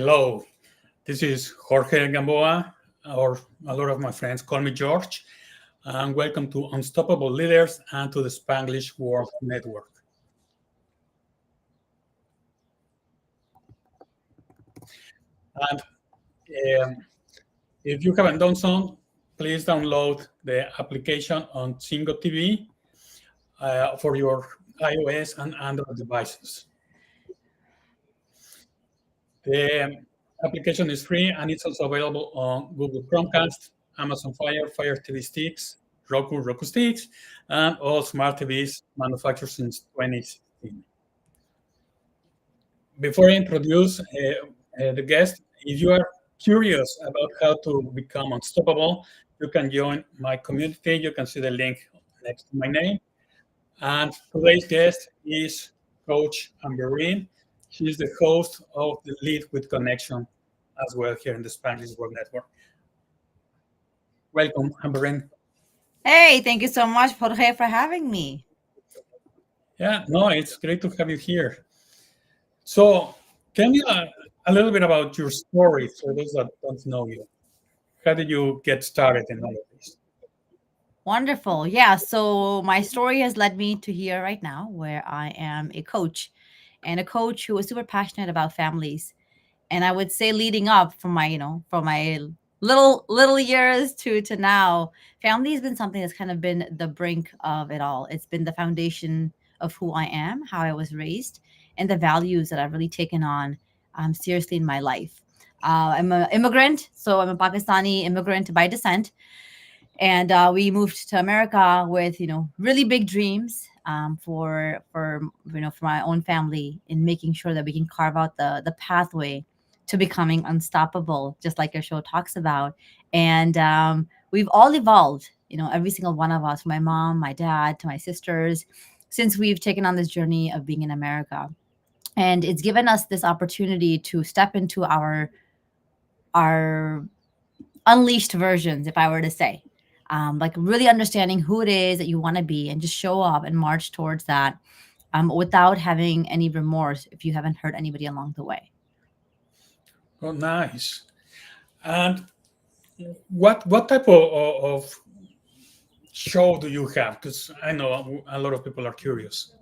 Hello, this is Jorge Gamboa, or a lot of my friends call me George, and welcome to Unstoppable Leaders and to the Spanglish World Network. And um, if you haven't done so, please download the application on Singo TV for your iOS and Android devices. The application is free and it's also available on Google Chromecast, Amazon Fire, Fire TV sticks, Roku sticks, and all smart TVs manufactured since 2016. Before I introduce the guest, if you are curious about how to become unstoppable, you can join my community. You can see the link next to my name. And today's guest is Coach Ambereen. She's the host of the Lead with Connection as well here in the Spanish World Network. Welcome, Ambereen. Hey, thank you so much, Jorge, for having me. Yeah, no, it's great to have you here. So, tell me a little bit about your story for those that don't know you. How did you get started in all of this? Wonderful. Yeah, so my story has led me to here right now where I am a coach and a coach who is super passionate about families. And I would say leading up from my little years to now, family has been something that's kind of been the brink of it all. It's been the foundation of who I am, how I was raised, and the values that I've really taken on seriously in my life. I'm an immigrant, so I'm a Pakistani immigrant by descent, and we moved to America with really big dreams for my own family in making sure that we can carve out the pathway to becoming unstoppable, just like your show talks about. And we've all evolved, every single one of us, from my mom, my dad, to my sisters, since we've taken on this journey of being in America. And it's given us this opportunity to step into our unleashed versions, if I were to say. Like really understanding who it is that you want to be and just show up and march towards that without having any remorse if you haven't hurt anybody along the way. Oh, nice. And what type of show do you have? Because I know a lot of people are curious.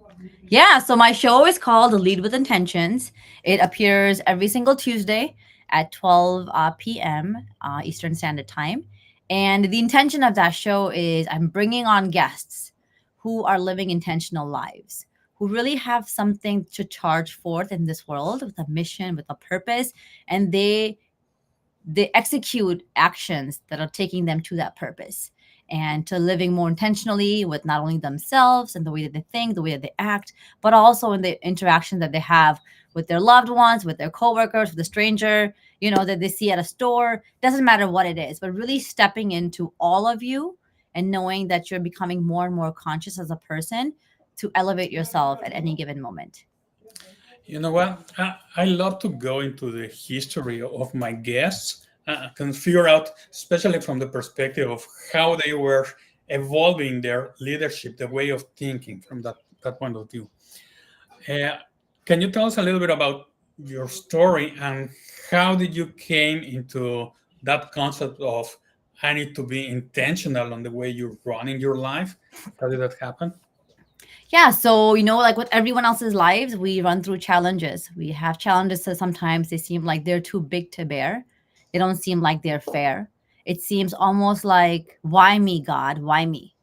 Yeah, so my show is called Lead with Intentions. It appears every single Tuesday at 12 p.m. Eastern Standard Time. And the intention of that show is I'm bringing on guests who are living intentional lives, who really have something to charge forth in this world with a mission, with a purpose, and they execute actions that are taking them to that purpose and to living more intentionally with not only themselves and the way that they think, the way that they act, but also in the interaction that they have with their loved ones, with their coworkers, with a stranger, that they see at a store. Doesn't matter what it is, but really stepping into all of you and knowing that you're becoming more and more conscious as a person to elevate yourself at any given moment. You know what? I love to go into the history of my guests and figure out, especially from the perspective of how they were evolving their leadership, the way of thinking from that point of view. Uh, can you tell us a little bit about your story and how did you came into that concept of I need to be intentional on the way you're running your life? How did that happen? Yeah, so like with everyone else's lives, we run through challenges. We have challenges that sometimes they seem like they're too big to bear. They don't seem like they're fair. It seems almost like, why me, God? Why me?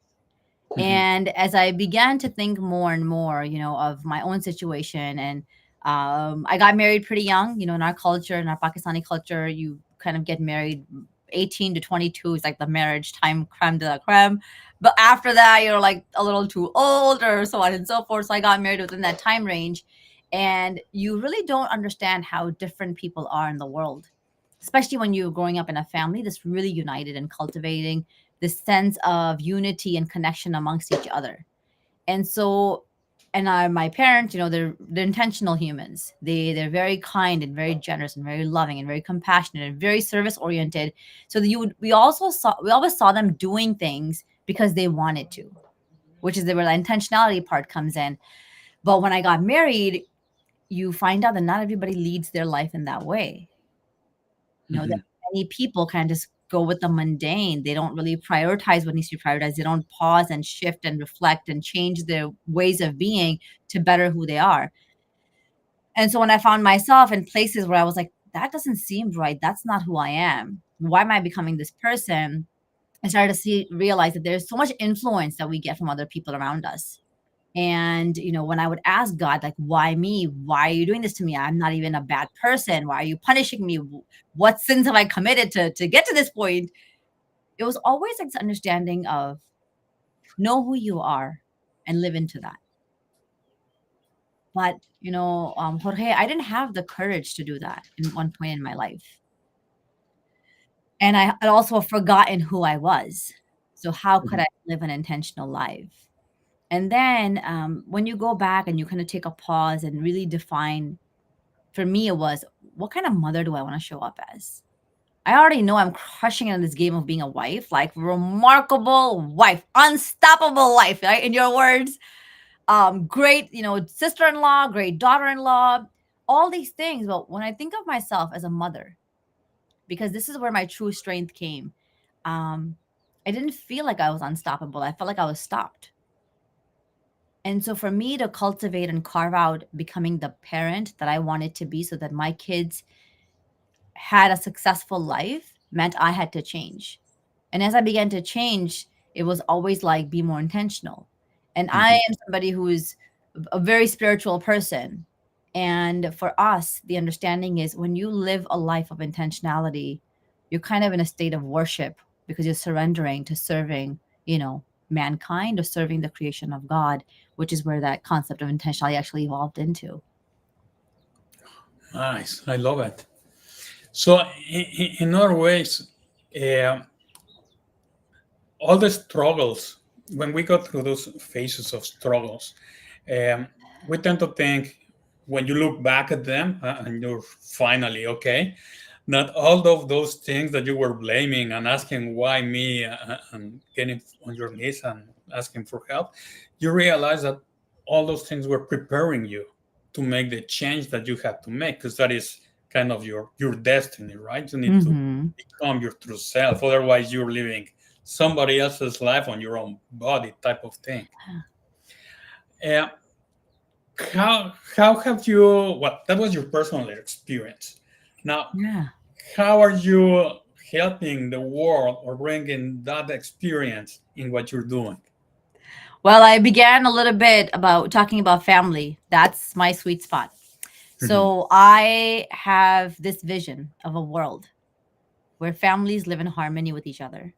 Mhm. And as I began to think more and more, of my own situation, and I got married pretty young. In our culture, in our Pakistani culture, you kind of get married 18 to 22 is like the marriage time, creme de la creme. But after that, you're like a little too old, or so on and so forth. So I got married within that time range. And you really don't understand how different people are in the world, especially when you're growing up in a family that's really united and cultivating this sense of unity and connection amongst each other. And so, and my parents, they're intentional humans. They're very kind and very generous and very loving and very compassionate and very service oriented. So that we always saw them doing things because they wanted to, which is where the intentionality part comes in. But when I got married, you find out that not everybody leads their life in that way. That Mhm. many people kind of just go with the mundane. They don't really prioritize what needs to be prioritized. They don't pause and shift and reflect and change their ways of being to better who they are. And so when I found myself in places where I was like, that doesn't seem right. That's not who I am. Why am I becoming this person? I started to realize that there's so much influence that we get from other people around us. And, when I would ask God, like, why me? Why are you doing this to me? I'm not even a bad person. Why are you punishing me? What sins have I committed to get to this point? It was always like this understanding of know who you are and live into that. But, Jorge, I didn't have the courage to do that in one point in my life. And I had also forgotten who I was. So how could Mhm. I live an intentional life? And then when you go back and you kind of take a pause and really define, for me, it was what kind of mother do I want to show up as? I already know I'm crushing it in this game of being a wife, like remarkable wife, unstoppable wife, right? In your words, great, sister-in-law, great daughter-in-law, all these things. But when I think of myself as a mother, because this is where my true strength came, um, I didn't feel like I was unstoppable. I felt like I was stopped. And so for me to cultivate and carve out becoming the parent that I wanted to be so that my kids had a successful life meant I had to change. And as I began to change, it was always like be more intentional. And I Mhm. am somebody who is a very spiritual person. And for us, the understanding is when you live a life of intentionality, you're kind of in a state of worship because you're surrendering to serving, mankind or serving the creation of God, which is where that concept of intentionality actually evolved into. Nice. I love it. So, in other ways, uh, all the struggles, when we go through those phases of struggles, um, we tend to think when you look back at them and you're finally okay, not all of those things that you were blaming and asking why me and getting on your knees and asking for help, you realize that all those things were preparing you to make the change that you had to make because that is kind of your destiny, right? You need to Mm-hmm. become your true self. Otherwise, you're living somebody else's life on your own body, type of thing. Uh, how have you? Well, that was your personal experience. Now, Yeah. how are you helping the world or bringing that experience in what you're doing? Well, I began a little bit about talking about family. That's my sweet spot. Mhm. So I have this vision of a world where families live in harmony with each other,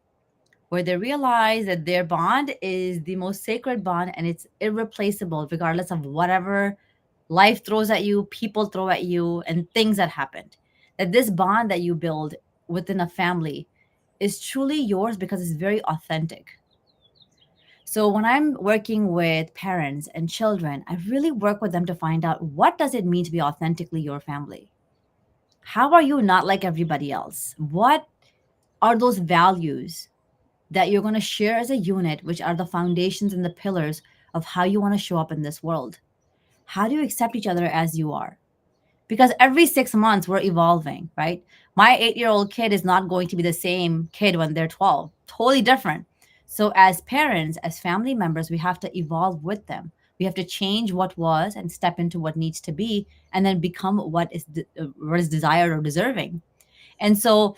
where they realize that their bond is the most sacred bond and it's irreplaceable, regardless of whatever life throws at you, people throw at you, and things that happened. That this bond that you build within a family is truly yours because it's very authentic. So when I'm working with parents and children, I really work with them to find out what does it mean to be authentically your family? How are you not like everybody else? What are those values that you're going to share as a unit, which are the foundations and the pillars of how you want to show up in this world? How do you accept each other as you are? Because every 6 months we're evolving, right? My 8-year old kid is not going to be the same kid when they're 12, totally different. So, as parents, as family members, we have to evolve with them. We have to change what was and step into what needs to be, and then become what is desired or deserving. And so,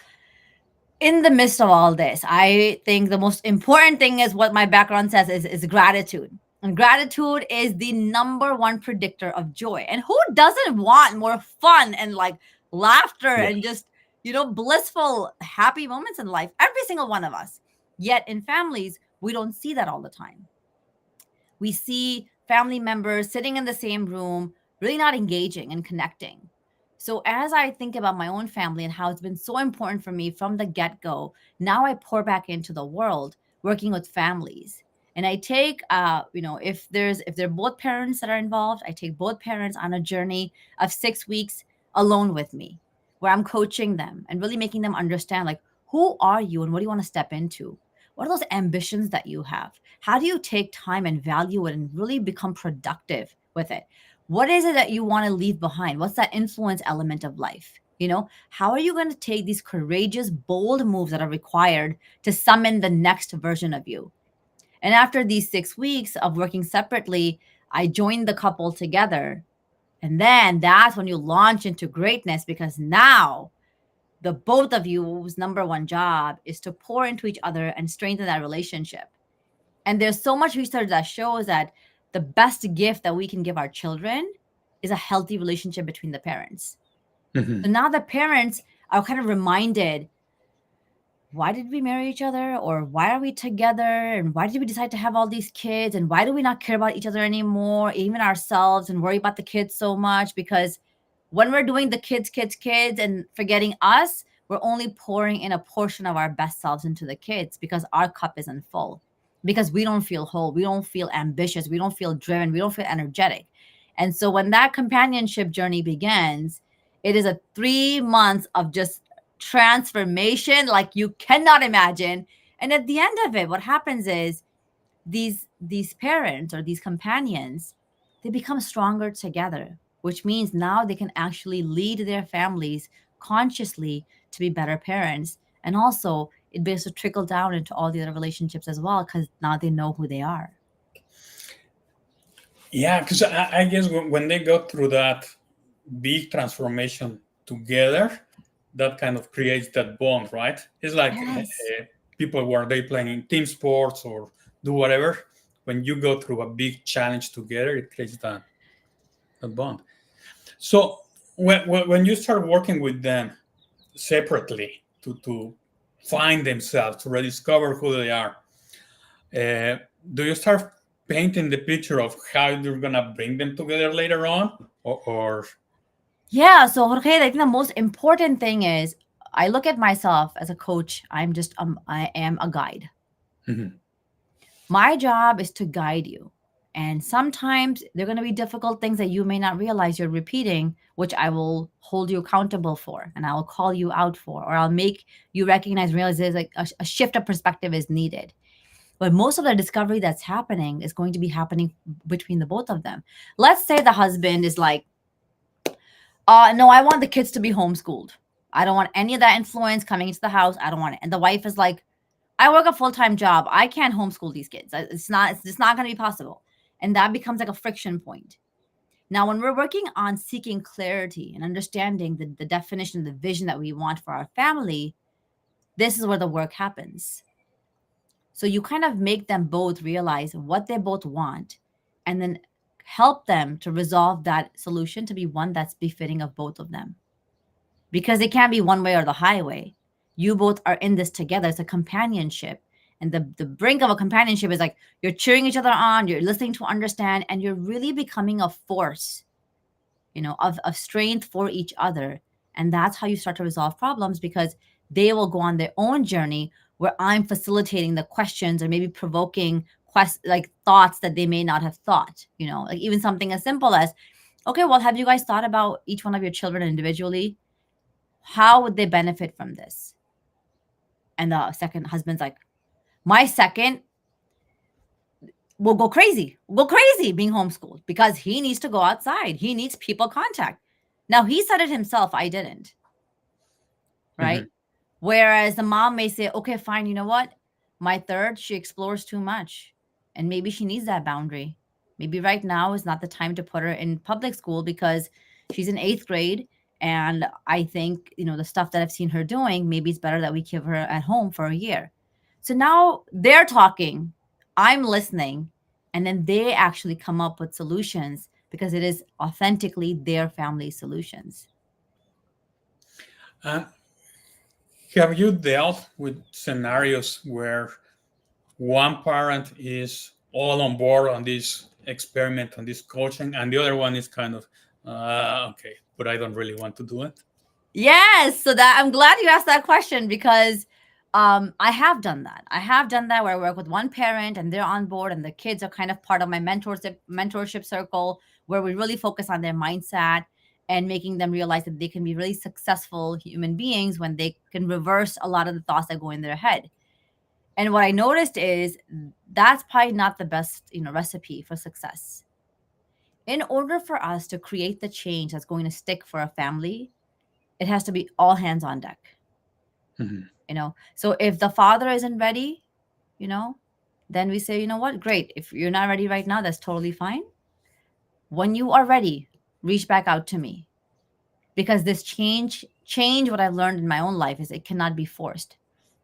in the midst of all this, I think the most important thing is what my background says is gratitude. And gratitude is the number one predictor of joy. And who doesn't want more fun and like laughter Yeah. and just, blissful, happy moments in life? Every single one of us. Yet in families, we don't see that all the time. We see family members sitting in the same room, really not engaging and connecting. So, as I think about my own family and how it's been so important for me from the get go, now I pour back into the world working with families. And I take, if they're both parents that are involved, I take both parents on a journey of 6 weeks alone with me, where I'm coaching them and really making them understand, like, who are you and what do you want to step into? What are those ambitions that you have? How do you take time and value it and really become productive with it? What is it that you want to leave behind? What's that influence element of life? How are you going to take these courageous, bold moves that are required to summon the next version of you? And after these 6 weeks of working separately, I joined the couple together. And then that's when you launch into greatness, because now the both of you's number one job is to pour into each other and strengthen that relationship. And there's so much research that shows that the best gift that we can give our children is a healthy relationship between the parents. Mhm. So now the parents are kind of reminded, why did we marry each other, or why are we together, and why did we decide to have all these kids, and why do we not care about each other anymore, even ourselves, and worry about the kids so much? Because when we're doing the kids and forgetting us, we're only pouring in a portion of our best selves into the kids, because our cup isn't full, because we don't feel whole, we don't feel ambitious, we don't feel driven, we don't feel energetic. And so when that companionship journey begins, it is a 3 months of just transformation like you cannot imagine. And at the end of it, what happens is these parents or these companions, they become stronger together, which means now they can actually lead their families consciously to be better parents. And also it begins to trickle down into all the other relationships as well, because now they know who they are. Yeah, because I guess when they go through that big transformation together, that kind of creates that bond, right? It's like Yes. people where they play in team sports or do whatever. When you go through a big challenge together, it creates that bond. So when you start working with them separately to find themselves, to rediscover who they are, uh, do you start painting the picture of how you're gonna bring them together later on, or Yeah. So Jorge, I think the most important thing is I look at myself as a coach. I am a guide. Mhm. My job is to guide you. And sometimes there are going to be difficult things that you may not realize you're repeating, which I will hold you accountable for, and I will call you out for, or I'll make you recognize and realize there's like a shift of perspective is needed. But most of the discovery that's happening is going to be happening between the both of them. Let's say the husband is like, no, I want the kids to be homeschooled. I don't want any of that influence coming into the house. I don't want it. And the wife is like, I work a full-time job. I can't homeschool these kids. It's just not going to be possible. And that becomes like a friction point. Now, when we're working on seeking clarity and understanding the definition, the vision that we want for our family, this is where the work happens. So you kind of make them both realize what they both want, and then help them to resolve that solution to be one that's befitting of both of them, because it can't be one way or the highway. You both are in this together. It's a companionship. And the brink of a companionship is like you're cheering each other on, you're listening to understand, and you're really becoming a force, of strength for each other. And that's how you start to resolve problems, because they will go on their own journey where I'm facilitating the questions or maybe provoking like thoughts that they may not have thought, like even something as simple as, okay, well, have you guys thought about each one of your children individually? How would they benefit from this? And the second husband's like, my second will go crazy being homeschooled because he needs to go outside. He needs people contact. Now he said it himself. I didn't, right? Mhm. Whereas the mom may say, okay, fine. You know what? My third, she explores too much and maybe she needs that boundary. Maybe right now is not the time to put her in public school because she's in eighth grade. And I think, the stuff that I've seen her doing, maybe it's better that we keep her at home for a year. So now they're talking, I'm listening, and then they actually come up with solutions because it is authentically their family solutions. uh, have you dealt with scenarios where one parent is all on board on this experiment, on this coaching, and the other one is kind of okay, but I don't really want to do it? Yes, so that I'm glad you asked that question because I have done that. I have done that where I work with one parent and they're on board and the kids are kind of part of my mentorship circle where we really focus on their mindset and making them realize that they can be really successful human beings when they can reverse a lot of the thoughts that go in their head. And what I noticed is that's probably not the best, recipe for success. In order for us to create the change that's going to stick for a family, it has to be all hands on deck. Mhm. So if the father isn't ready, you know then we say, you know what, great, if you're not ready right now, that's totally fine. When you are ready, reach back out to me, because this change what I've learned in my own life is it cannot be forced.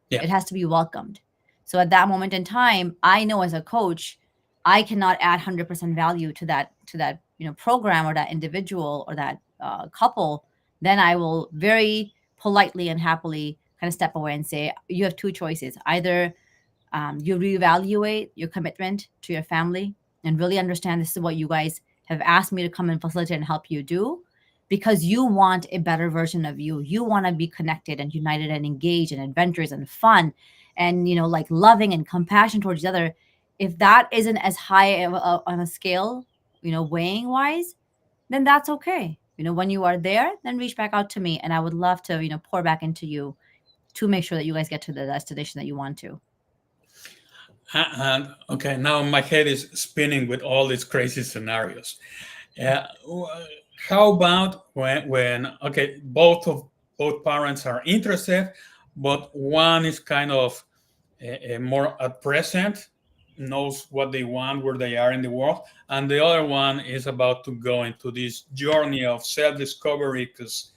Yeah. It has to be welcomed. So at that moment in time, I know as a coach, I cannot add 100% value to that program or that individual or that couple. Then I will very politely and happily kind of step away and say, you have two choices: either you reevaluate your commitment to your family and really understand this is what you guys have asked me to come and facilitate and help you do, because you want a better version of you. You want to be connected and united and engaged and adventurous and fun and, like loving and compassion towards each other. If that isn't as high on a scale, weighing wise, then that's okay. When you are there, then reach back out to me and I would love to, pour back into you to make sure that you guys get to the destination that you want to. And okay, now my head is spinning with all these crazy scenarios. Yeah. How about when okay, both parents are interested, but one is kind of more at present, knows what they want, where they are in the world, and the other one is about to go into this journey of self-discovery because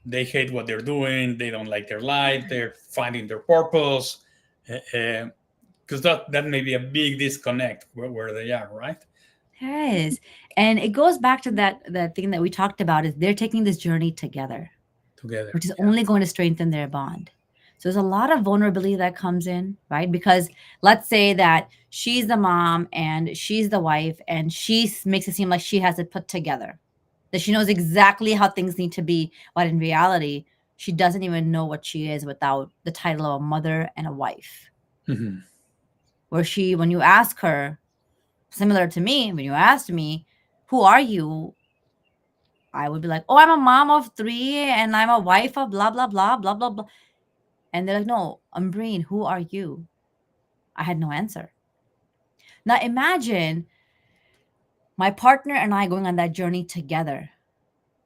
they hate what they're doing, they don't like their life, they're finding their purpose, because that may be a big disconnect where they are, right? Yes. And it goes back to that thing that we talked about, is they're taking this journey together, Together. which is only going to strengthen their bond. So there's a lot of vulnerability that comes in, right? Because let's say that she's the mom and she's the wife and makes it seem like she has it put together, that she knows exactly how things need to be, but in reality, she doesn't even know what she is without the title of a mother and a wife. Mhm. Where when you ask her, similar to me, when you asked me, who are you? I would be like, oh, I'm a mom of three and I'm a wife of blah, blah, blah, blah, blah, blah. And they're like, no, Ambereen, who are you? I had no answer. Now imagine my partner and I going on that journey together,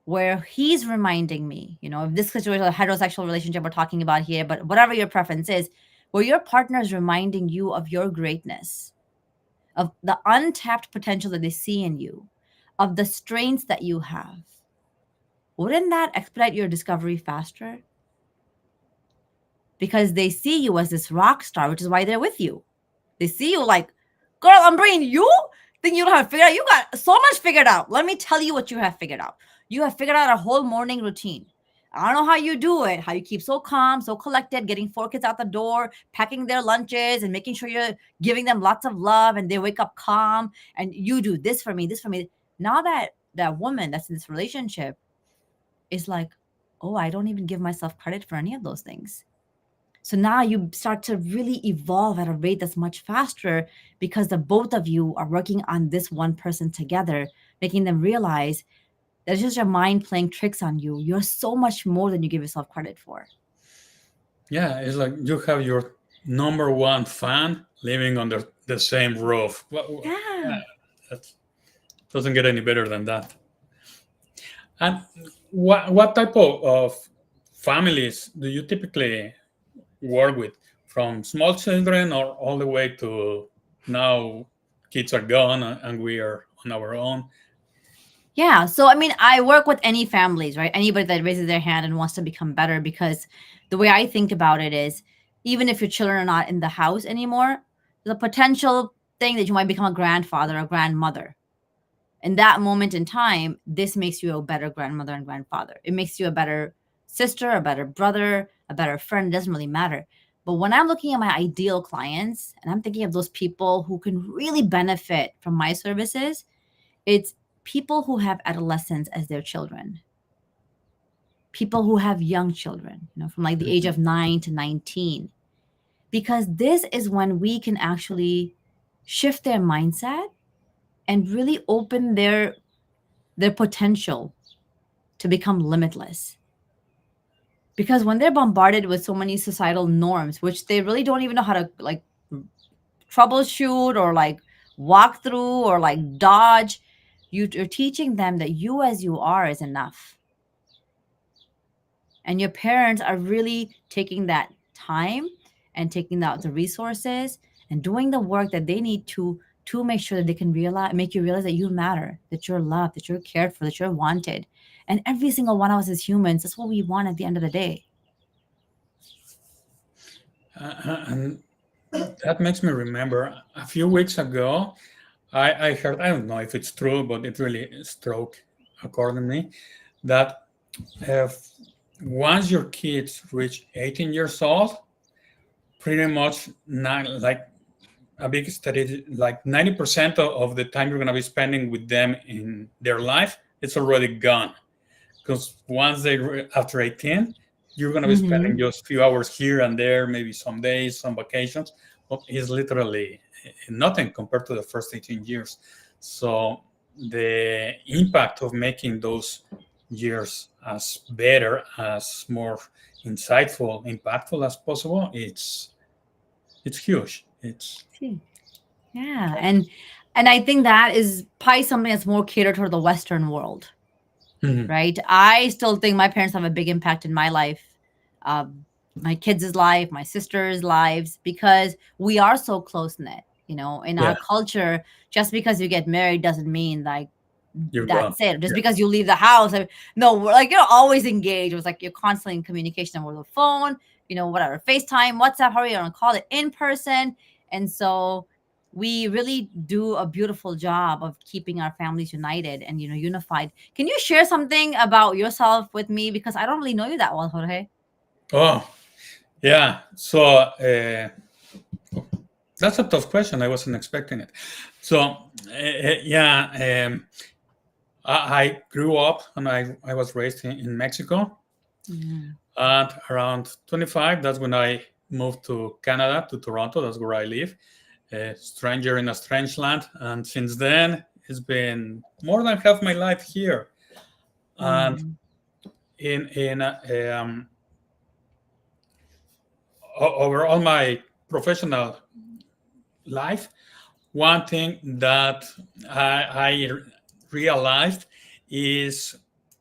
where he's reminding me, if this situation, a heterosexual relationship we're talking about here, but whatever your preference is, where your partner is reminding you of your greatness, of the untapped potential that they see in you, of the strengths that you have. Wouldn't that expedite your discovery faster? Because they see you as this rock star, which is why they're with you. They see you like, girl, Ambereen, you think you don't have figured out? You got so much figured out. Let me tell you what you have figured out. You have figured out a whole morning routine. I don't know how you do it, how you keep so calm, so collected, getting 4 kids out the door, packing their lunches and making sure you're giving them lots of love and they wake up calm and you do this for me, this for me. Now that woman that's in this relationship is like, oh, I don't even give myself credit for any of those things. So now you start to really evolve at a rate that's much faster because the both of you are working on this one person together, making them realize that it's just your mind playing tricks on you. You're so much more than you give yourself credit for. Yeah, it's like you have your number one fan living under the same roof. Yeah, Yeah. that doesn't get any better than that. And what type of families do you typically work with? From small children or all the way to now kids are gone and we are on our own? Yeah. So, I mean, I work with any families, right? Anybody that raises their hand and wants to become better, because the way I think about it is, even if your children are not in the house anymore, there's a potential thing that you might become a grandfather or grandmother. In that moment in time, this makes you a better grandmother and grandfather. It makes you a better sister, a better brother, a better friend. It doesn't really matter. But when I'm looking at my ideal clients and I'm thinking of those people who can really benefit from my services, it's people who have adolescents as their children, people who have young children, from like the age Mhm. of 9 to 19, because this is when we can actually shift their mindset and really open their potential to become limitless. Because when they're bombarded with so many societal norms, which they really don't even know how to like troubleshoot or like walk through or like dodge, you're teaching them that you as you are is enough. and your parents are really taking that time and taking out the resources and doing the work that they need to make sure that they can realize make you realize that you matter, that you're loved, that you're cared for, that you're wanted. And every single one of us as humans, that's what we want at the end of the day. And that makes me remember a few weeks ago, I heard, I don't know if it's true, but it really struck according to me, that if once your kids reach 18 years old, pretty much not like a big study, like 90% of the time you're going to be spending with them in their life, it's already gone. Because once after 18, you're going to be spending Mm-hmm. just a few hours here and there, maybe some days, some vacations, but it's literally nothing compared to the first 18 years. So the impact of making those years as better, as more insightful, impactful as possible, it's huge. It's Yeah, and I think that is probably something that's more catered toward the Western world, Mhm. right? I still think my parents have a big impact in my life, my kids' life, my sisters' lives, because we are so close knit. You know, in our Yeah, culture, just because you get married doesn't mean like you're gone. that's it. Just Yeah. because you leave the house, no, we're like you're always engaged. It was like you're constantly in communication over the phone, whatever, FaceTime, WhatsApp, however you want to call it, in person. And so we really do a beautiful job of keeping our families united and unified. Can you share something about yourself with me, because I don't really know you that well, Jorge? Oh, yeah. So that's a tough question. I wasn't expecting it. So, yeah, I grew up and I was raised in Mexico. Mm. And around 25, that's when I moved to Canada, to Toronto. That's where I live. A stranger in a strange land. And since then, it's been more than half my life here. And Mm. in over all my professional life, one thing that I realized is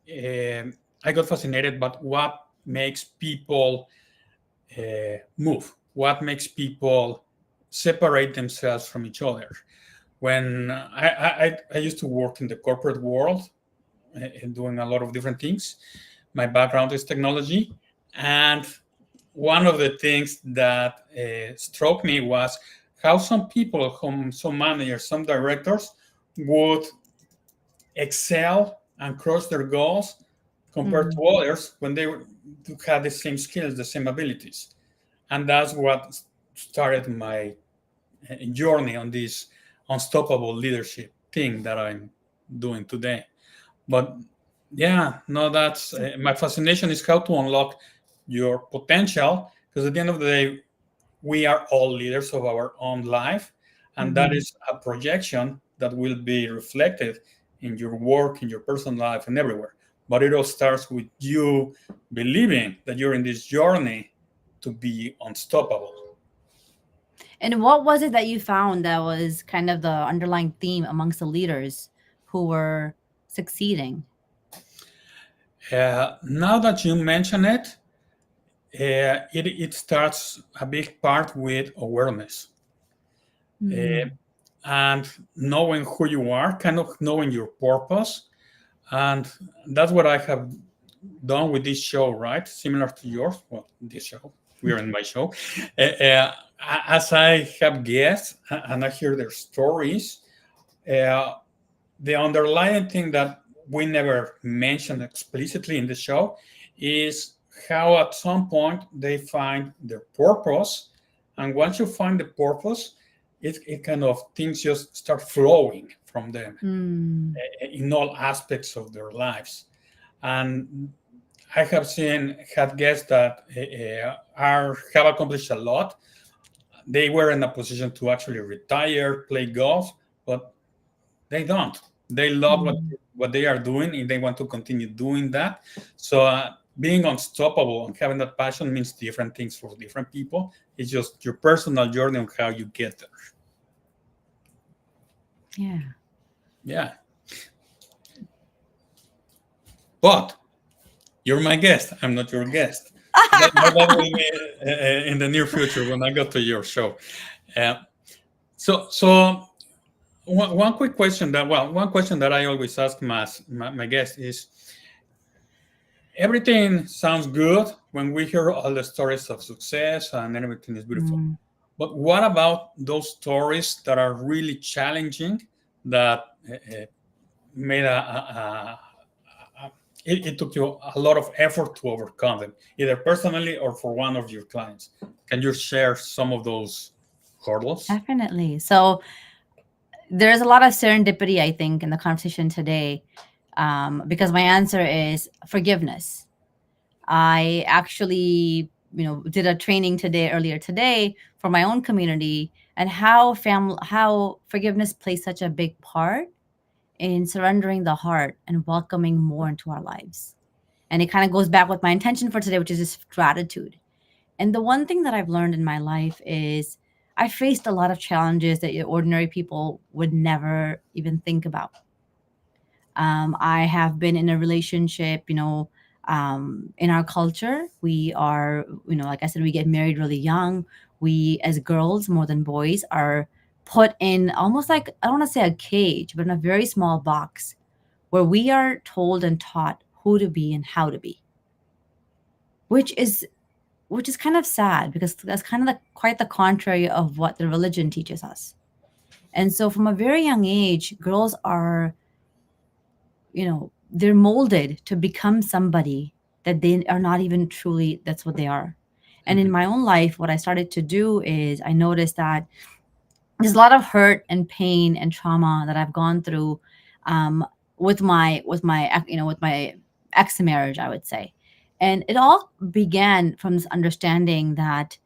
I got fascinated by what makes people move, what makes people separate themselves from each other. When I used to work in the corporate world and doing a lot of different things, my background is technology. And one of the things that struck me was how some people, some managers, some directors would excel and cross their goals compared to Mm. others when they had the same skills, the same abilities. And that's what started my journey on this unstoppable leadership thing that I'm doing today. But yeah, no, that's my fascination is how to unlock your potential, because at the end of the day, we are all leaders of our own life, and that Mhm. is a projection that will be reflected in your work, in your personal life, and everywhere. But it all starts with you believing that you're in this journey to be unstoppable. And what was it that you found that was kind of the underlying theme amongst the leaders who were succeeding? Now that you mention it, it starts a big part with awareness. Uh, Mm. and knowing who you are, kind of knowing your purpose. And that's what I have done with this show, right? Similar to yours. Well, this show, we're in my show. As I have guests and I hear their stories, uh, the underlying thing that we never mentioned explicitly in the show is how at some point they find their purpose. And once you find the purpose, it kind of things just start flowing from them Mm. in all aspects of their lives. And I have had guests that are have accomplished a lot. They were in a position to actually retire, play golf, but they don't. They love Mm. what they are doing, and they want to continue doing that. So being unstoppable and having that passion means different things for different people. It's just your personal journey on how you get there. Yeah. Yeah, but You're my guest. I'm not your guest. That will be in the near future when I go to your show. Uh, so one quick question that one question that I always ask my guest is, everything sounds good when we hear all the stories of success and everything is beautiful. Mm, But what about those stories that are really challenging, that made it took you a lot of effort to overcome them, either personally or for one of your clients? Can you share some of those hurdles? definitely. So there's a lot of serendipity, I think, in the conversation today, because my answer is forgiveness. I actually, did a training today, earlier today, for my own community, and how forgiveness plays such a big part in surrendering the heart and welcoming more into our lives. And it kind of goes back with my intention for today, which is just gratitude. And the one thing that I've learned in my life is I faced a lot of challenges that ordinary people would never even think about. I have been in a relationship, in our culture, we are, like I said, we get married really young. We, as girls, more than boys, are put in almost like, I don't want to say a cage, but in a very small box where we are told and taught who to be and how to be, which is which is kind of sad because that's kind of quite the contrary of what the religion teaches us. And so from a very young age, girls are, they're molded to become somebody that they are not even truly, that's what they are. And in Mhm. my own life, what I started to do is I noticed that there's a lot of hurt and pain and trauma that I've gone through, um, with my ex marriage, I would say. And it all began from this understanding that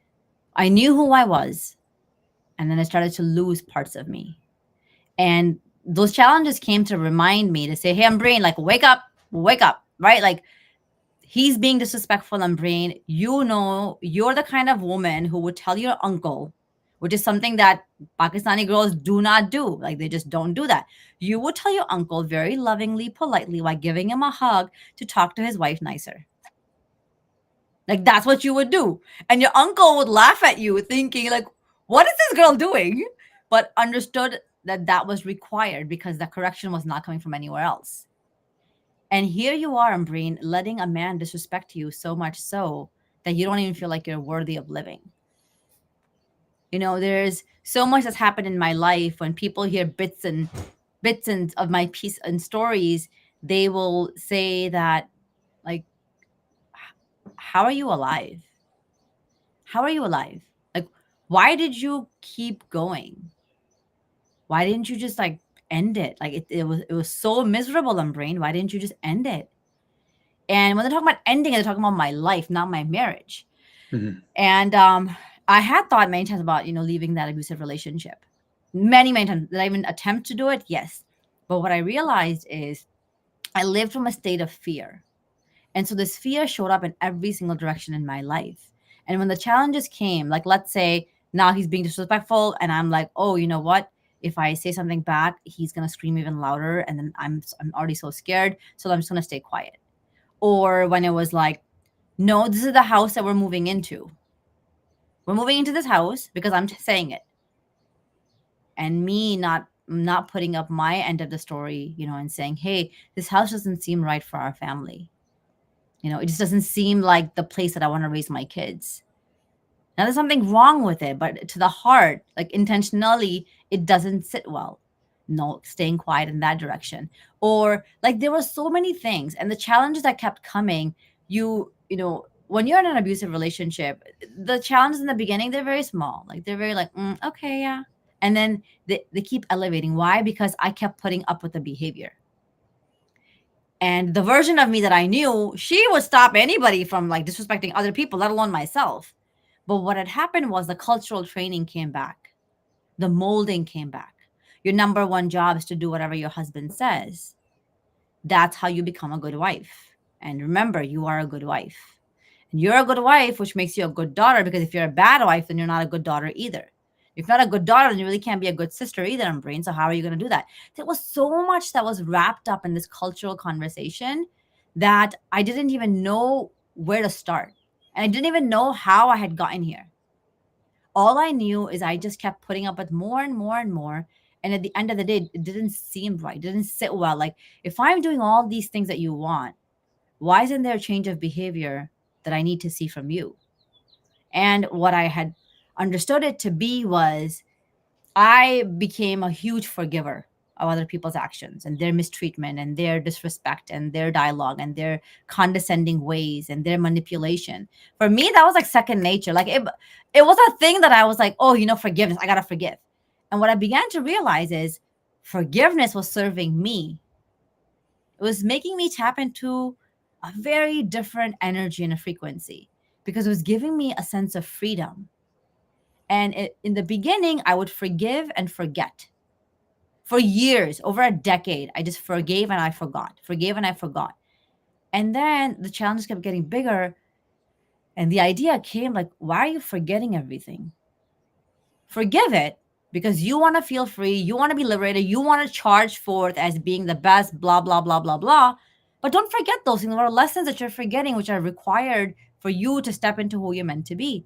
I knew who I was, and then I started to lose parts of me. And those challenges came to remind me to say, "Hey, I'm brain, like wake up, right? Like he's being disrespectful, I'm brain. You're the kind of woman who would tell your uncle, which is something that Pakistani girls do not do. Like they just don't do that. You would tell your uncle very lovingly, politely, while giving him a hug, to talk to his wife nicer. Like that's what you would do. And your uncle would laugh at you thinking like, what is this girl doing? But understood that that was required because the correction was not coming from anywhere else. And here you are, Ambreen, letting a man disrespect you so much so that you don't even feel like you're worthy of living. There's so much that's happened in my life. When people hear bits and of my piece and stories, they will say that, like, how are you alive? How are you alive? Like, why did you keep going? Why didn't you just like end it? Like it was so miserable, on brain. Why didn't you just end it? And when they're talking about ending, they're talking about my life, not my marriage. Mhm. And I had thought many times about leaving that abusive relationship. Many times. Did I even attempt to do it? Yes. But what I realized is I lived from a state of fear. And so this fear showed up in every single direction in my life. And when the challenges came, like let's say now he's being disrespectful, and I'm like, oh, you know what? If I say something back, he's gonna scream even louder, and then I'm already so scared, so I'm just gonna stay quiet. Or when it was like, no, this is the house that we're moving into. We're moving into this house because I'm saying it, and me not putting up my end of the story, and saying, hey, this house doesn't seem right for our family. It just doesn't seem like the place that I want to raise my kids. Now, there's something wrong with it, but to the heart, like intentionally, it doesn't sit well. No, staying quiet in that direction. Or like there were so many things, and the challenges that kept coming. When you're in an abusive relationship, the challenges in the beginning, they're very small. Like they're very like, okay, yeah. And then they keep elevating. Why? Because I kept putting up with the behavior. And the version of me that I knew, she would stop anybody from like disrespecting other people, let alone myself. But what had happened was the cultural training came back, the molding came back. Your number one job is to do whatever your husband says. That's how you become a good wife. And remember, you are a good wife. And you're a good wife, which makes you a good daughter, because if you're a bad wife, then you're not a good daughter either. If you're not a good daughter, then you really can't be a good sister either, in brain. So how are you going to do that? There was so much that was wrapped up in this cultural conversation that I didn't even know where to start. And I didn't even know how I had gotten here. All I knew is I just kept putting up with more and more and more. And at the end of the day, it didn't seem right. It didn't sit well. Like, if I'm doing all these things that you want, why isn't there a change of behavior that I need to see from you? And what I had understood it to be was I became a huge forgiver of other people's actions and their mistreatment and their disrespect and their dialogue and their condescending ways and their manipulation. For me, that was like second nature. Like, it was a thing that I was like, oh, forgiveness. I gotta forgive. And what I began to realize is forgiveness was serving me. It was making me tap into a very different energy and a frequency because it was giving me a sense of freedom. And in the beginning, I would forgive and forget. For years, over a decade, I just forgave and I forgot, forgave and I forgot. And then the challenges kept getting bigger. And the idea came like, why are you forgetting everything? Forgive it because you want to feel free, you want to be liberated, you want to charge forth as being the best, blah, blah, blah, blah, blah. But don't forget those things. There are lessons that you're forgetting, which are required for you to step into who you're meant to be.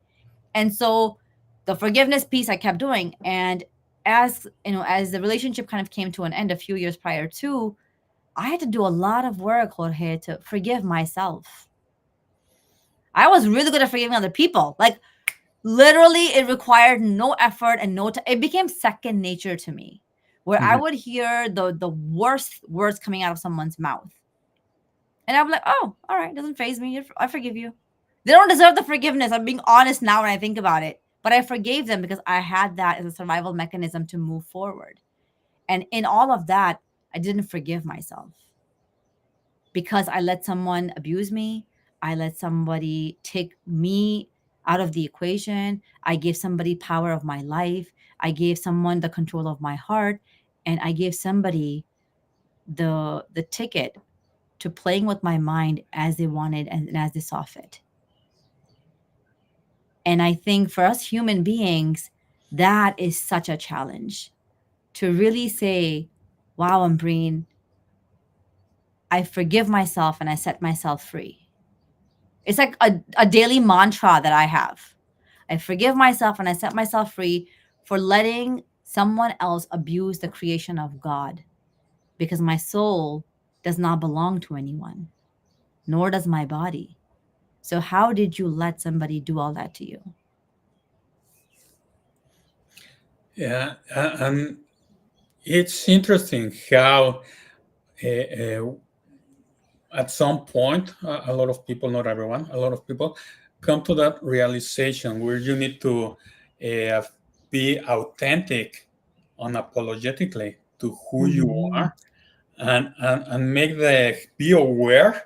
And so the forgiveness piece I kept doing. And as the relationship kind of came to an end a few years prior to, I had to do a lot of work, Jorge, to forgive myself. I was really good at forgiving other people. Like, literally, it required no effort and it became second nature to me, where I Mhm. would hear the worst words coming out of someone's mouth. And I'm like, oh, all right, doesn't phase me. I forgive you. They don't deserve the forgiveness. I'm being honest now when I think about it. But I forgave them because I had that as a survival mechanism to move forward. And in all of that, I didn't forgive myself because I let someone abuse me. I let somebody take me out of the equation. I gave somebody power of my life. I gave someone the control of my heart. And I gave somebody the ticket to playing with my mind as they wanted and as they saw fit. And I think for us human beings, that is such a challenge to really say, wow, Ambreen, I forgive myself and I set myself free. It's like a daily mantra that I have. I forgive myself and I set myself free for letting someone else abuse the creation of God because my soul does not belong to anyone, nor does my body. So, how did you let somebody do all that to you? Yeah, and it's interesting how uh, uh, at some point, a lot of people, not everyone, a lot of people come to that realization where you need to uh, be authentic unapologetically to who you Mm-hmm. are, and make the be aware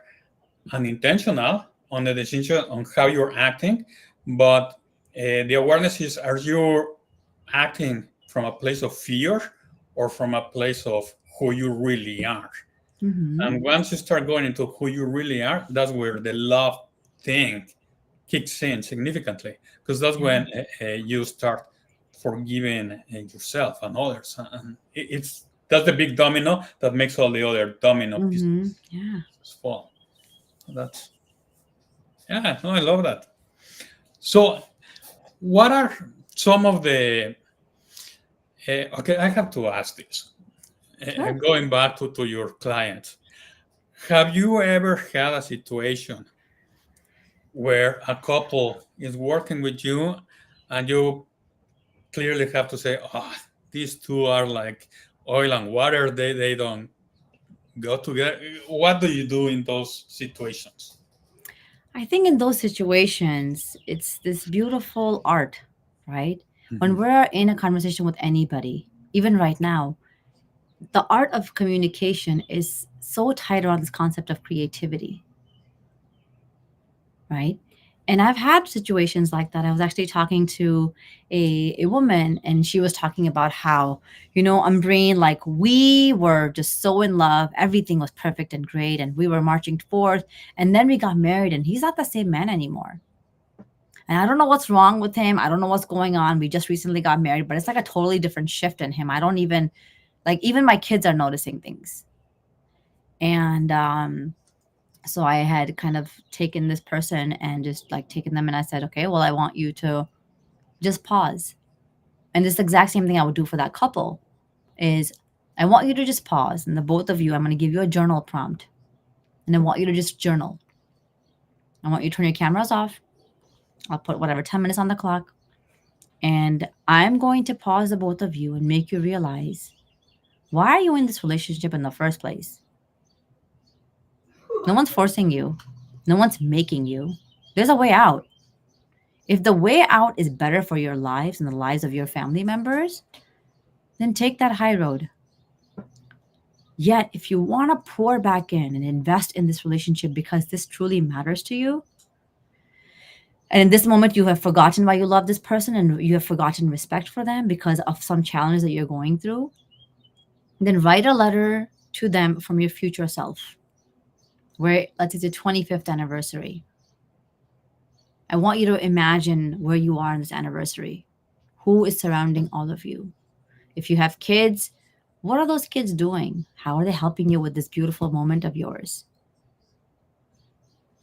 and intentional on the decision on how you're acting. But the awareness is, are you acting from a place of fear or from a place of who you really are? Mm-hmm. And once you start going into who you really are, that's where the love thing kicks in significantly, because that's Yeah. when you start forgiving yourself and others, and it's that's the big domino that makes all the other domino Mm-hmm. pieces Yeah. fall. That's yeah, no, I love that. So, what are some of the okay? I have to ask this. Sure. Going back to your clients, have you ever had a situation where a couple is working with you and you clearly have to say, oh, these two are like oil and water, they don't go together? What do you do in those situations? I think in those situations, it's this beautiful art, right? When Mhm. we're in a conversation with anybody, even right now, the art of communication is so tied around this concept of creativity, right? And I've had situations like that. I was actually talking to a woman, and she was talking about how, Umbreen, like, we were just so in love. Everything was perfect and great. And we were marching forth. And then we got married, and he's not the same man anymore. And I don't know what's wrong with him. I don't know what's going on. We just recently got married, but it's like a totally different shift in him. I don't even, like, even my kids are noticing things. And So I had kind of taken this person and just like taken them, and I said, okay, well, I want you to just pause. And this exact same thing I would do for that couple is I want you to just pause, and the both of you, I'm going to give you a journal prompt, and I want you to just journal. I want you to turn your cameras off. I'll put whatever 10 minutes on the clock, and I'm going to pause the both of you and make you realize, why are you in this relationship in the first place? No one's forcing you. No one's making you. There's a way out. If the way out is better for your lives and the lives of your family members, then take that high road. Yet, if you want to pour back in and invest in this relationship because this truly matters to you, and in this moment you have forgotten why you love this person and you have forgotten respect for them because of some challenges that you're going through, then write a letter to them from your future self. Where, let's say, it's the 25th anniversary. I want you to imagine where you are in this anniversary. Who is surrounding all of you? If you have kids, what are those kids doing? How are they helping you with this beautiful moment of yours?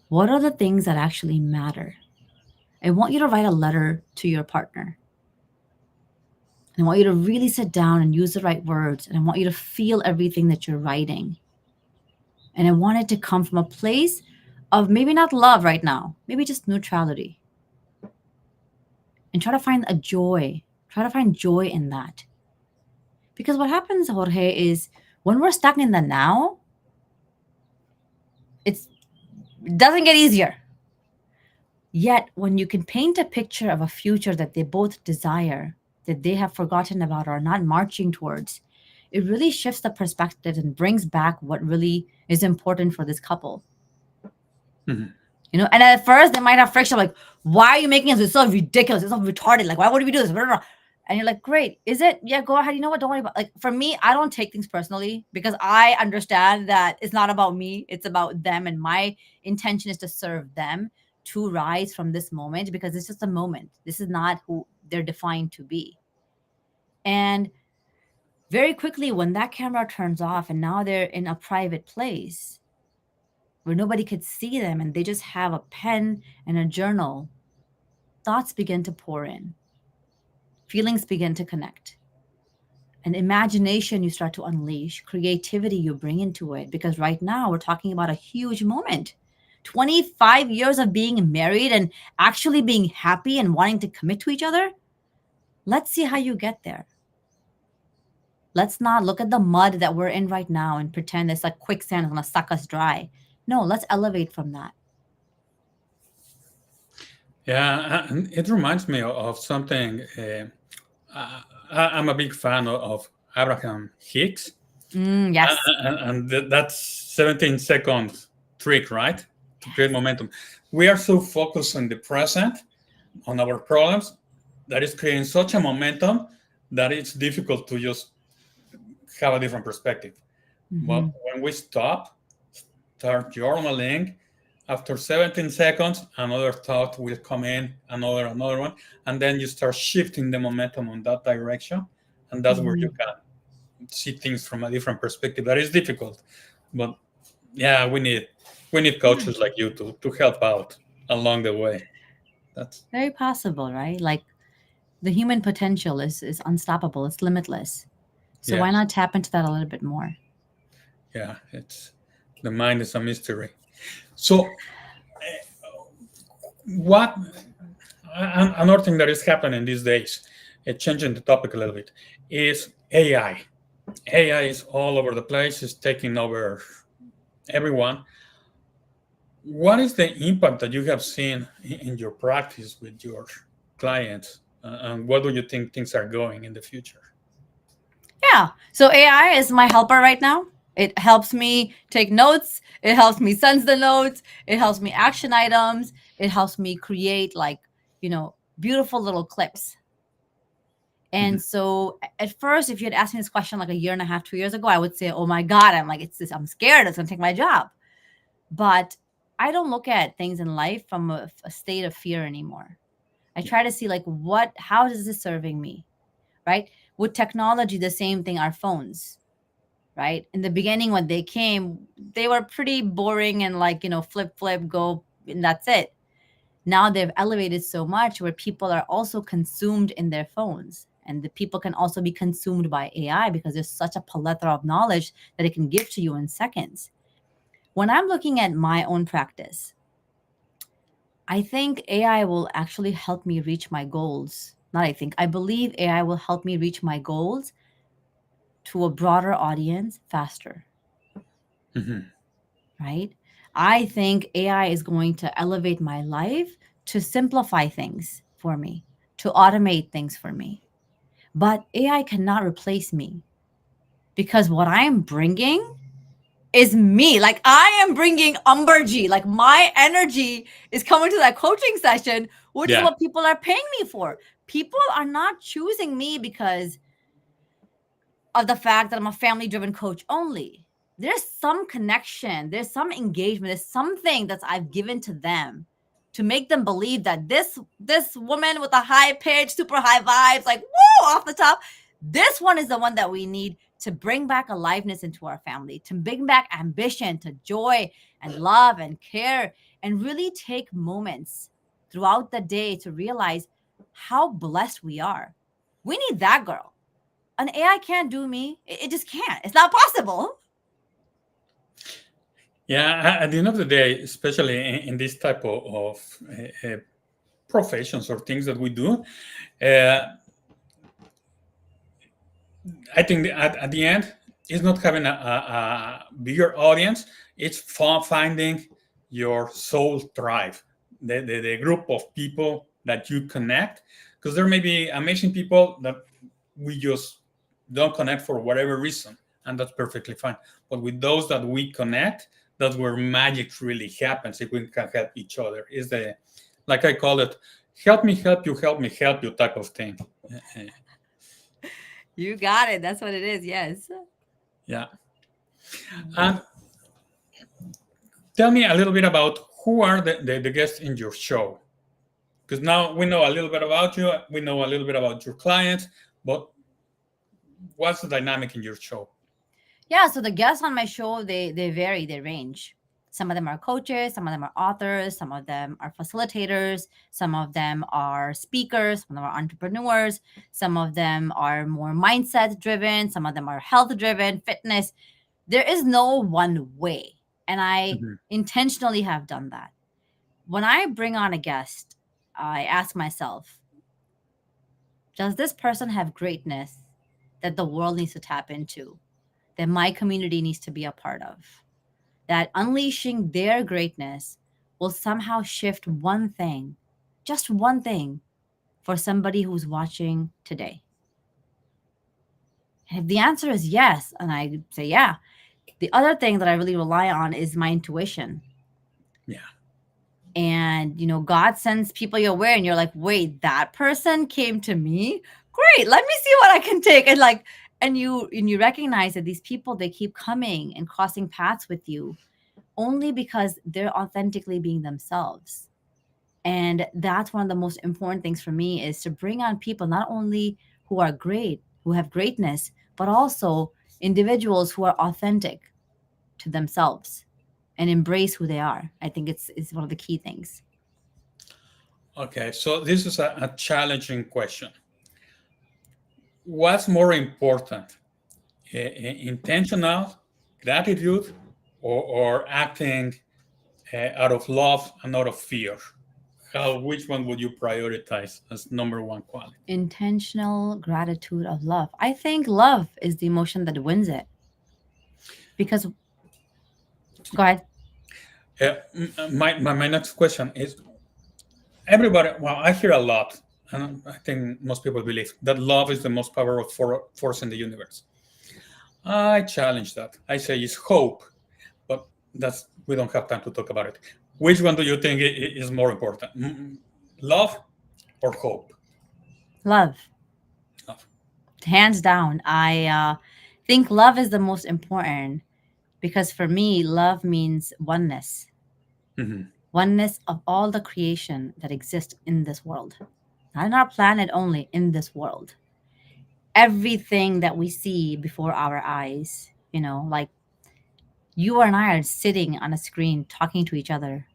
What are the things that actually matter? I want you to write a letter to your partner. And I want you to really sit down and use the right words. And I want you to feel everything that you're writing. And I want it to come from a place of maybe not love right now, maybe just neutrality. And try to find a joy. Try to find joy in that. Because what happens, Jorge, is when we're stuck in the now, it doesn't get easier. Yet, when you can paint a picture of a future that they both desire, that they have forgotten about or are not marching towards, it really shifts the perspective and brings back what really is important for this couple. Mhm. You know, and at first they might have friction, like, why are you making us? It's so ridiculous. It's so retarded. Like, why would we do this? Blah, blah, blah. And you're like, great. Is it? Yeah, go ahead. You know what? Don't worry about, like, for me, I don't take things personally because I understand that it's not about me. It's about them. And my intention is to serve them to rise from this moment because it's just a moment. This is not who they're defined to be. And very quickly, when that camera turns off and now they're in a private place where nobody could see them and they just have a pen and a journal, thoughts begin to pour in, feelings begin to connect, and imagination you start to unleash, creativity you bring into it. Because right now we're talking about a huge moment. 25 years of being married and actually being happy and wanting to commit to each other. Let's see how you get there. Let's not look at the mud that we're in right now and pretend it's like quicksand is going to suck us dry. No, let's elevate from that. Yeah, and it reminds me of something. I'm a big fan of Abraham Hicks, Yes. and that's 17 seconds trick, right? To create momentum. We are so focused on the present, on our problems, that is creating such a momentum that it's difficult to just have a different perspective. But Mm-hmm. when we start journaling, after 17 seconds, another thought will come in, another one, and then you start shifting the momentum on that direction, and that's where you Mm-hmm. can see things from a different perspective. That is difficult, but yeah, we need Yeah. coaches like you to help out along the way. That's Very possible, right? Like the human potential is unstoppable. It's limitless. So yeah, why not tap into that a little bit more? yeah. It's the mind is a mystery. So what another thing that is happening these days, changing the topic a little bit, is AI. AI is all over the place. It's taking over everyone. What is the impact that you have seen in your practice with your clients, and what do you think things are going in the future? Yeah. So AI is my helper right now. It helps me take notes. It helps me sense the notes. It helps me action items. It helps me create like, beautiful little clips. Mhm. And so at first, if you had asked me this question like a year and a half, 2 years ago, I would say, oh my God, I'm like, it's this, I'm scared. It's going to take my job. But I don't look at things in life from a state of fear anymore. I try to see like how is this serving me? Right? With technology, the same thing, our phones. right? In the beginning, when they came, they were pretty boring and like, flip, flip, go, and that's it. Now they've elevated so much where people are also consumed in their phones. And the people can also be consumed by AI because there's such a plethora of knowledge that it can give to you in seconds. When I'm looking at my own practice, I think AI will actually help me reach my goals. Not I think, I believe AI will help me reach my goals to a broader audience faster, Mhm. right? I think AI is going to elevate my life to simplify things for me, to automate things for me. But AI cannot replace me because what I'm bringing is me. Like I am bringing Umbergy. Like my energy is coming to that coaching session, which is Yeah. what people are paying me for. People are not choosing me because of the fact that I'm a family driven coach only. There's some connection, there's some engagement, there's something that I've given to them to make them believe that this woman with a high pitch, super high vibes, like woo off the top, this one is the one that we need to bring back aliveness into our family, to bring back ambition, to joy and love and care, and really take moments throughout the day to realize how blessed we are. We need that girl. An AI can't do me. It just can't. It's not possible. Yeah. At the end of the day, especially in this type of professions or things that we do, uh, I think at the end, it's not having a bigger audience. It's finding your soul tribe, the group of people that you connect. Because there may be amazing people that we just don't connect for whatever reason, and that's perfectly fine. But with those that we connect, that's where magic really happens. If we can help each other, is the like I call it, help me help you type of thing. You got it. That's what it is. Yes. Yeah. And tell me a little bit about who are the guests in your show. Because now we know a little bit about you, we know a little bit about your clients, but what's the dynamic in your show? Yeah. So the guests on my show, they vary, they range. Some of them are coaches, some of them are authors, some of them are facilitators, some of them are speakers, some of them are entrepreneurs, some of them are more mindset driven, some of them are health driven, fitness. There is no one way. And I Mhm. intentionally have done that. When I bring on a guest, I ask myself, does this person have greatness that the world needs to tap into, that my community needs to be a part of? That unleashing their greatness will somehow shift one thing, just one thing, for somebody who's watching today? And if the answer is yes, and I say, yeah, the other thing that I really rely on is my intuition. Yeah. And God sends people your way and you're like, wait, that person came to me, great, let me see what I can take. And like, and you recognize that these people, they keep coming and crossing paths with you only because they're authentically being themselves. And that's one of the most important things for me, is to bring on people not only who are great, who have greatness, but also individuals who are authentic to themselves and embrace who they are. I think it's one of the key things. Okay, so this is a challenging question. What's more important, intentional gratitude or acting out of love and out of fear? Which one would you prioritize as number one quality? Intentional gratitude of love. I think love is the emotion that wins it. Because go ahead. My next question is, everybody, well, I hear a lot, and I think most people believe that love is the most powerful force in the universe. I challenge that. I say it's hope, but that's we don't have time to talk about it. Which one do you think is more important, love or hope? Love. Love. Hands down. I think love is the most important because for me, love means oneness. Mhm. Oneness of all the creation that exists in this world. Not in our planet only, in this world. Everything that we see before our eyes like you and I are sitting on a screen talking to each other.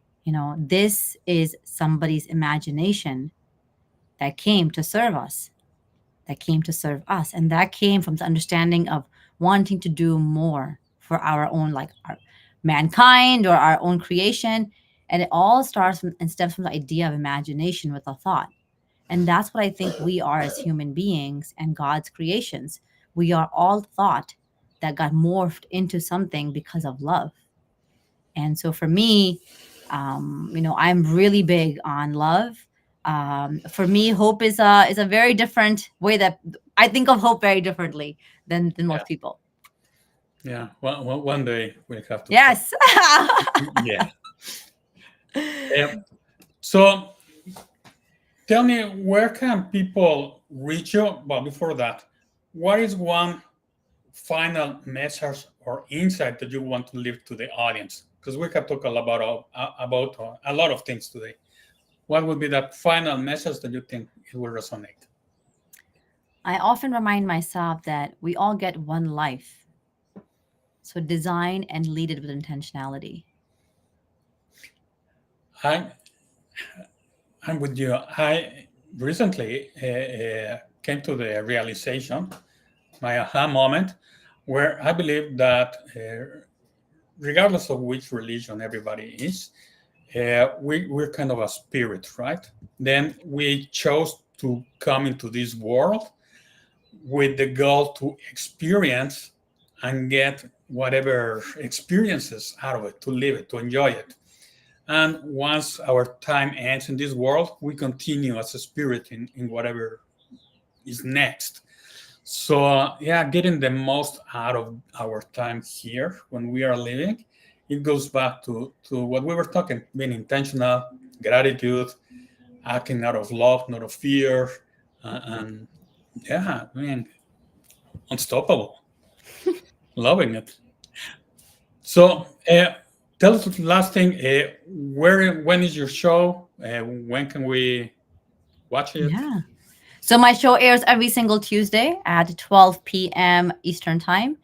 This is somebody's imagination that came to serve us, that came to serve us. And that came from the understanding of wanting to do more for our own, like our mankind or our own creation. And it all starts from, and stems from the idea of imagination with a thought. And that's what I think we are as human beings and God's creations. We are all thought that got morphed into something because of love. And so for me, I'm really big on love. For me, hope is a very different way that I think of hope very differently than Yeah. most people. Yeah. One day we'll have to talk. Yes. Yeah. So tell me, where can people reach you? But before that, what is one final message or insight that you want to leave to the audience? Because we have talked about a lot of things today. What would be that final message that you think it will resonate? I often remind myself that we all get one life. So design and lead it with intentionality. I, I'm with you. I recently came to the realization, my aha moment, where I believe that regardless of which religion everybody is, we're kind of a spirit, right? Then we chose to come into this world with the goal to experience and get whatever experiences out of it, to live it, to enjoy it. And once our time ends in this world, we continue as a spirit in whatever is next. So, yeah, getting the most out of our time here when we are living, it goes back to what we were talking, being intentional, gratitude, acting out of love, not of fear. And yeah, I mean, unstoppable, loving it. So, tell us the last thing. When is your show? When can we watch it? Yeah. So my show airs every single Tuesday at 12 p.m. Eastern Time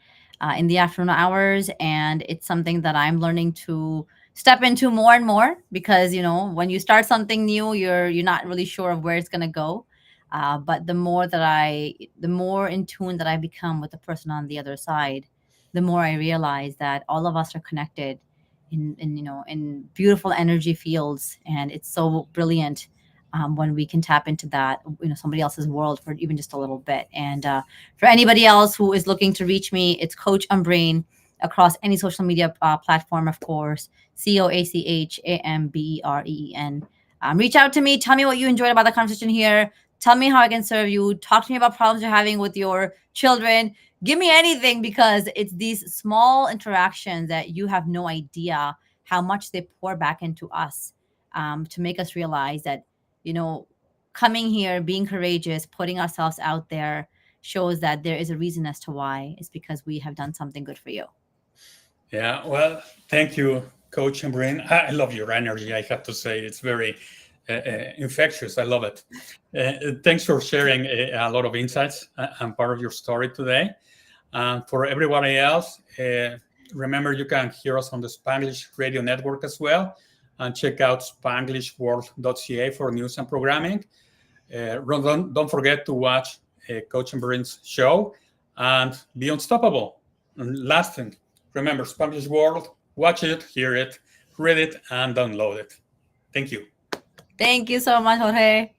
in the afternoon hours, and it's something that I'm learning to step into more and more because when you start something new, you're not really sure of where it's gonna go. But the more in tune that I become with the person on the other side, the more I realize that all of us are connected in beautiful energy fields, and it's so brilliant when we can tap into that, somebody else's world for even just a little bit. And for anybody else who is looking to reach me, it's Coach Ambereen across any social media platform, of course. CoachAmbereen. Reach out to me. Tell me what you enjoyed about the conversation here. Tell me how I can serve you. Talk to me about problems you're having with your children. Give me anything because it's these small interactions that you have no idea how much they pour back into us to make us realize that you know, coming here, being courageous, putting ourselves out there shows that there is a reason as to why. It's because we have done something good for you. Yeah, well, thank you, Coach Ambreen. I love your energy. I have to say, it's very infectious. I love it. Thanks for sharing a lot of insights and part of your story today. For everybody else, remember you can hear us on the Spanglish Radio Network as well, and check out spanglishworld.ca for news and programming. Don't forget to watch Coach Ambreen's show and be unstoppable. And last thing, remember Spanglish World, watch it, hear it, read it, and download it. Thank you. Thank you so much, Jorge.